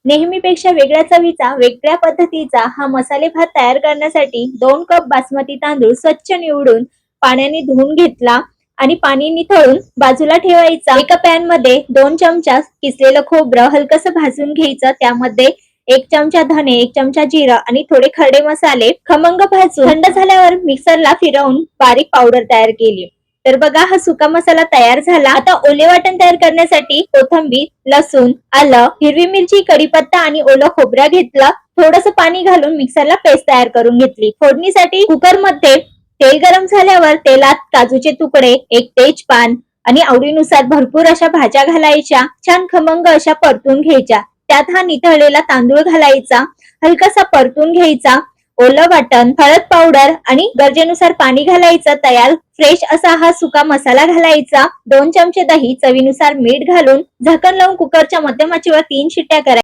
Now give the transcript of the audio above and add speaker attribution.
Speaker 1: नेहमीपेक्षा वेगळ्या चवीचा, वेगळ्या पद्धतीचा हा मसाले भात तयार करण्यासाठी 2 कप बासमती तांदूळ स्वच्छ निवडून पाण्याने धुवून घेतला आणि पाणी निथळून बाजूला ठेवायचा. एका पॅन मध्ये 2 चमचा किसलेलं खोबरं हलकसं भाजून घ्यायचं. त्यामध्ये 1 चमचा धने, 1 चमचा जिरं आणि थोडे खडे मसाले खमंग भाजून थंड झाल्यावर मिक्सरला फिरवून बारीक पावडर तयार केली. तर बघा हा सुका मसाला तयार झाला. आता ओले वाटण तयार करण्यासाठी कोथिंबीर, लसूण, आलं, हिरवी मिरची, कढीपत्ता आणि ओलं खोबरं घेतलं. थोडंसं पाणी घालून मिक्सरला पेस्ट तयार करून घेतली. फोडणीसाठी कुकर मध्ये तेल गरम झाल्यावर तेलात काजूचे तुकडे, 1 तेजपान आणि आवडीनुसार भरपूर अशा भाज्या घालायच्या. छान खमंग अशा परतून घ्यायच्या. त्यात हा निथळलेला तांदूळ घालायचा, हलकासा परतून घ्यायचा. ओलं वाटण, हळद पावडर आणि गरजेनुसार पाणी घालायचं. तयार फ्रेश असा हा सुका मसाला घालायचा. 2 चमचे दही, चवीनुसार मीठ घालून झाकण लावून कुकरच्या मध्यम आचेवर 3 शिट्ट्या करायच्या.